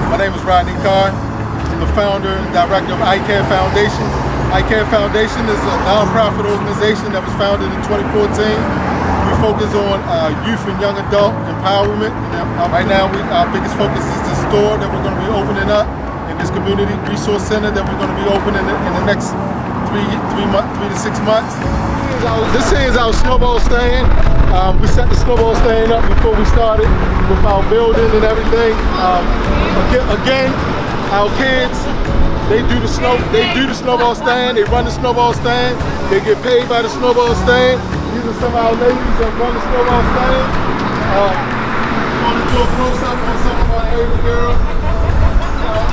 My name is iCARRE. I'm the founder and director of iCARRE Foundation. iCARRE Foundation is a non-profit organization that was founded in 2014. We focus on youth and young adult empowerment. And right now, our biggest focus is the store that we're going to be opening up in this community resource center that we're going to be opening in the next 3 to 6 months. This here is our snowball stand. We set the snowball stand up before we started with our building and everything. Again, our kids, they do the snowball stand. They run the snowball stand. They get paid by the snowball stand. These are some of our ladies that run the snowball stand. I want to do a close up on some of our area girls.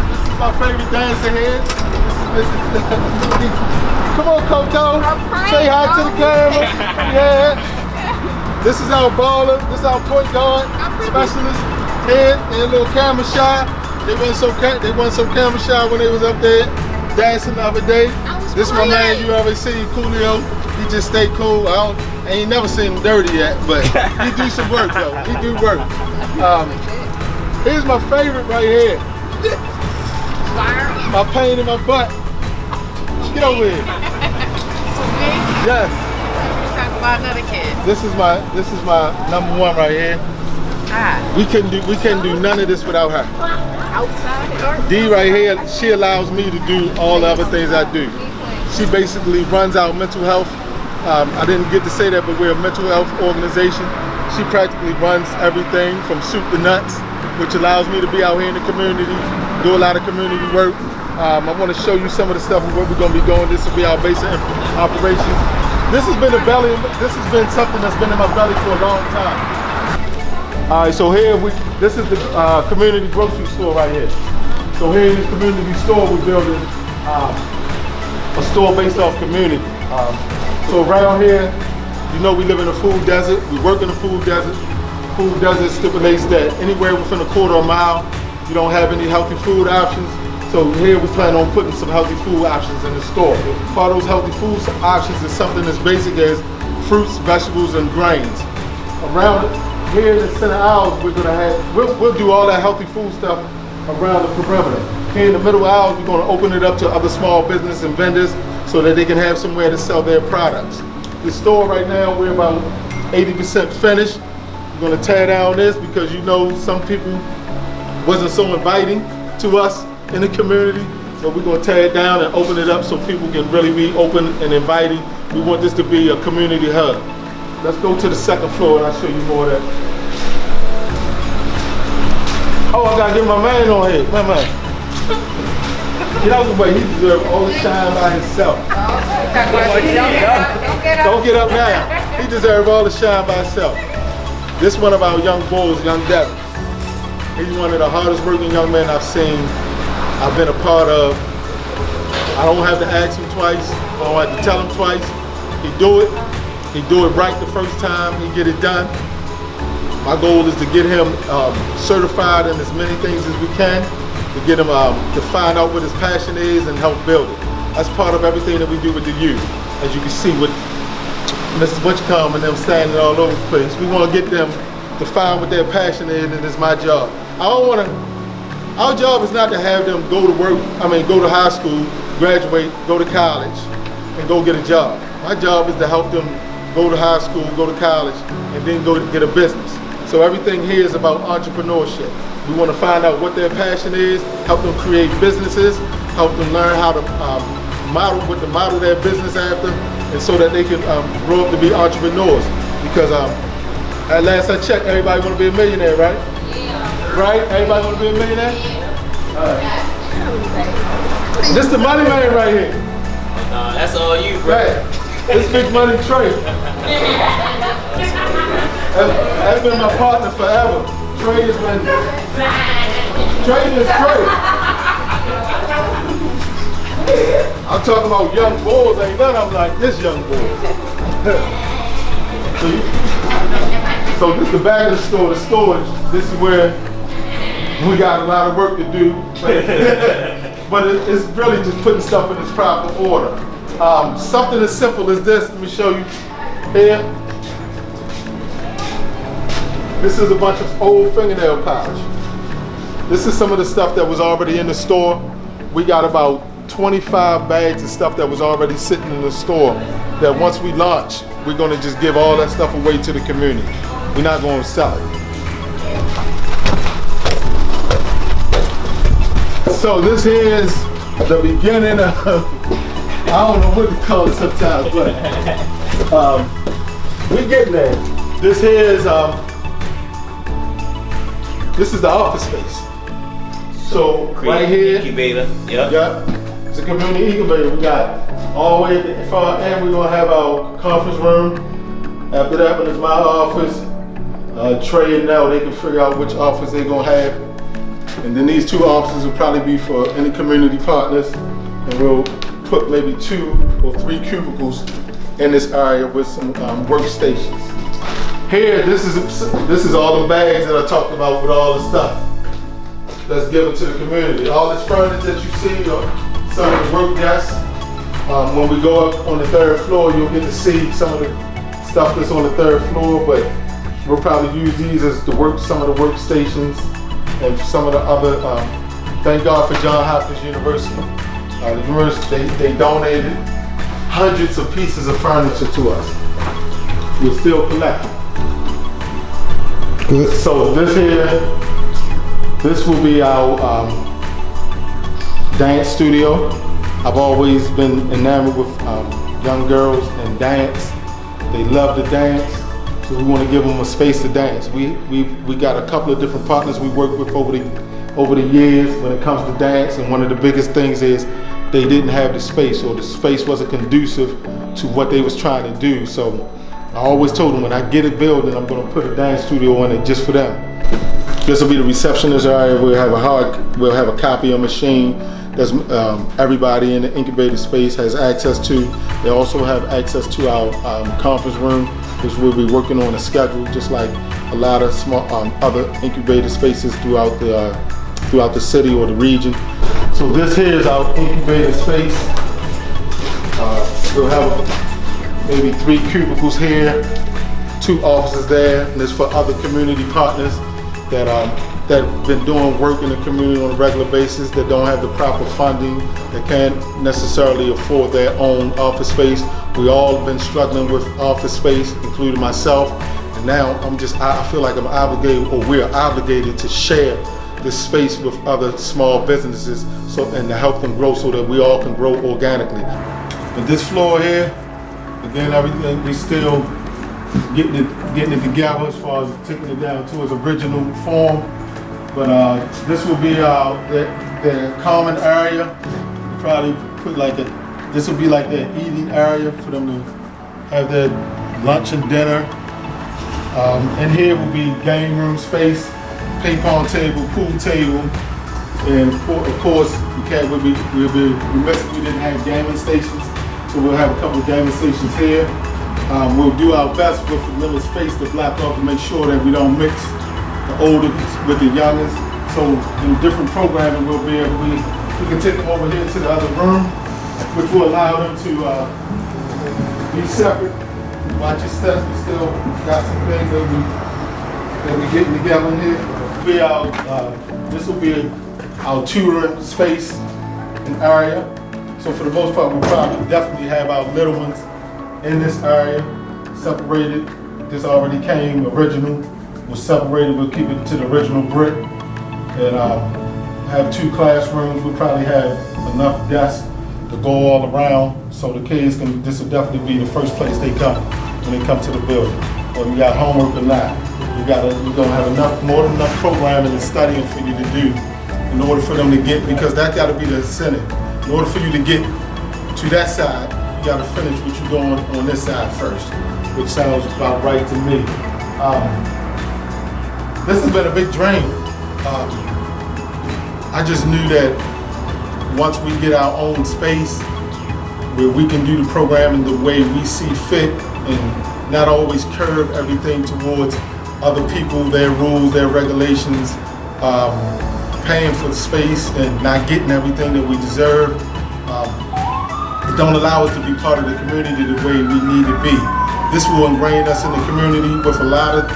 This is my favorite dancer here. Come on, Coco. Say hi to the camera. Yeah. This is our baller. This is our point guard specialist here. And a little camera shy. They wasn't so camera shy when they was up there dancing the other day. This is my man you already seen, Coolio. He just stay cool. I ain't never seen him dirty yet, but he do some work though. He do work. Here's my favorite right here. My pain in my butt. Get over here. Yes. Talk about another kid. This is my number one right here. We couldn't do none of this without her. Outside. D right here, she allows me to do all the other things I do. She basically runs our mental health. I didn't get to say that, but we're a mental health organization. She practically runs everything from soup to nuts, which allows me to be out here in the community, do a lot of community work. I want to show you some of the stuff of what we're going to be doing. This will be our basic operations. This has been something that's been in my belly for a long time. All right, so here this is the community grocery store right here. So here in this community store, we're building a store based off community. So around here, you know we live in a food desert. We work in a food desert. Food desert stipulates that anywhere within a quarter of a mile, you don't have any healthy food options. So here we plan on putting some healthy food options in the store. Part of those healthy food options is something as basic as fruits, vegetables, and grains. Around here in the center aisles, we'll do all that healthy food stuff around the perimeter. Here in the middle aisles, we're going to open it up to other small business and vendors so that they can have somewhere to sell their products. The store right now, we're about 80% finished. We're going to tear down this because you know some people wasn't so inviting to us in the community. So we're going to tear it down and open it up so people can really be open and inviting. We want this to be a community hub. Let's go to the second floor and I'll show you more of that. Oh, I got to get my man on here. My man. Get out the way. He deserves all the shine by himself. Don't get up now. He deserves all the shine by himself. This is one of our young bulls, young Devin. He's one of the hardest working young men I've seen. I've been a part of. I don't have to ask him twice. I don't have to tell him twice. He do it. He do it right the first time. He get it done. My goal is to get him certified in as many things as we can, to get him to find out what his passion is and help build it. That's part of everything that we do with the youth. As you can see with Mr. Butchcombe and them standing all over the place. We want to get them to find what their passion is, and it's my job. Our job is not to have them go to high school, graduate, go to college, and go get a job. My job is to help them go to high school, go to college, and then go get a business. So everything here is about entrepreneurship. We want to find out what their passion is, help them create businesses, help them learn how to model their business after, and so that they can grow up to be entrepreneurs. Because at last I checked, everybody want to be a millionaire, right? Yeah. Right? Everybody want to be a millionaire? Yeah. All right. This the money man right here. That's all you, bro. Right. This big money Trey. That's been my partner forever. Trey is Trey. I'm talking about young bulls, ain't none of them like this young bull. So this is the back of the store, the storage. This is where we got a lot of work to do. But it's really just putting stuff in its proper order. Something as simple as this, let me show you here. This is a bunch of old fingernail polish. This is some of the stuff that was already in the store. We got about 25 bags of stuff that was already sitting in the store that once we launch, we're gonna just give all that stuff away to the community. We're not gonna sell it. So this here is the beginning of, I don't know what to call it sometimes, but we getting there. This here is, this is the office space. So right here, incubator. Yep. yeah, it's a community incubator. We got all the way at the far end. We're gonna have our conference room. After that one is my office. Trey and Nell, they can figure out which office they're gonna have. And then these two offices will probably be for any community partners. And we'll put maybe 2 or 3 cubicles in this area with some workstations. Here, this is all the bags that I talked about with all the stuff that's given to the community. All this furniture that you see are some of the work desks. When we go up on the 3rd floor, you'll get to see some of the stuff that's on the 3rd floor, but we'll probably use these as some of the workstations and some of the other, thank God for Johns Hopkins University. The university, they donated hundreds of pieces of furniture to us. We're still collecting. Good. So this here, this will be our dance studio. I've always been enamored with young girls and dance. They love to dance, so we want to give them a space to dance. We got a couple of different partners we work with over the years when it comes to dance, and one of the biggest things is they didn't have the space, or the space wasn't conducive to what they was trying to do. So I always told them when I get a building, I'm going to put a dance studio in it just for them. This will be the receptionist area. We'll have a copy machine that's everybody in the incubator space has access to. They also have access to our conference room, which we'll be working on a schedule, just like a lot of small other incubator spaces throughout the city or the region. So this here is our incubator space. We'll have maybe 3 cubicles here, 2 offices there, and this for other community partners that been doing work in the community on a regular basis, that don't have the proper funding, that can't necessarily afford their own office space. We all have been struggling with office space, including myself, and now I feel like I'm obligated, or we're obligated, to share this space with other small businesses, and to help them grow so that we all can grow organically. But this floor here, again, everything, we still getting it together as far as taking it down to its original form. But this will be the common area. Probably put this will be like their eating area for them to have their lunch and dinner. And here will be game room space, ping pong table, pool table, and of course we'll be remiss if we didn't have gaming stations. So we'll have a couple of gaming stations here. We'll do our best with the little space to block off to make sure that we don't mix the older with the youngest. So in different programming, we can take them over here to the other room, which will allow them to be separate. Watch your steps. We still got some things that we're getting together in here. This will be our tutoring space and area. So for the most part, we'll probably definitely have our little ones in this area, separated. This already came original, was separated. We'll keep it to the original brick, and have 2 classrooms. We'll probably have enough desks to go all around, so the kids can. This will definitely be the first place they come when they come to the building. Whether you got homework or not, we're gonna have more than enough programming and studying for you to do in order for them to get, because that got to be the incentive. In order for you to get to that side, you got to finish what you're doing on this side first, which sounds about right to me. This has been a big drain. I just knew that once we get our own space where we can do the programming the way we see fit and not always curb everything towards other people, their rules, their regulations, paying for the space and not getting everything that we deserve. It don't allow us to be part of the community the way we need to be. This will ingrain us in the community with a lot of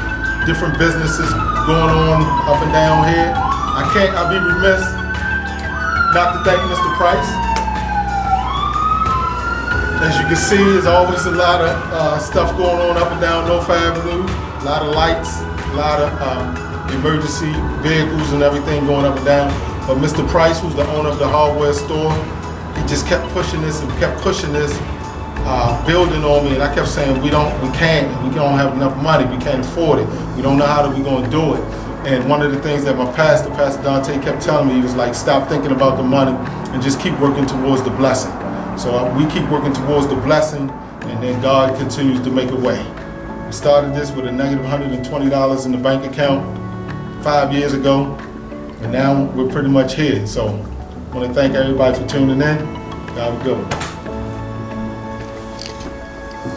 different businesses going on up and down here. I'll be remiss not to thank Mr. Price. As you can see, there's always a lot of stuff going on up and down North Avenue. A lot of lights, a lot of emergency vehicles and everything going up and down. But Mr. Price, who's the owner of the hardware store, he just kept pushing this and kept pushing this building on me. And I kept saying, we don't have enough money. We can't afford it. We don't know how we're going to do it. And one of the things that my pastor, Pastor Dante, kept telling me, he was like, stop thinking about the money and just keep working towards the blessing. So we keep working towards the blessing, and then God continues to make a way. We started this with a negative $120 in the bank account 5 years ago, and now we're pretty much here. So I want to thank everybody for tuning in. God be good.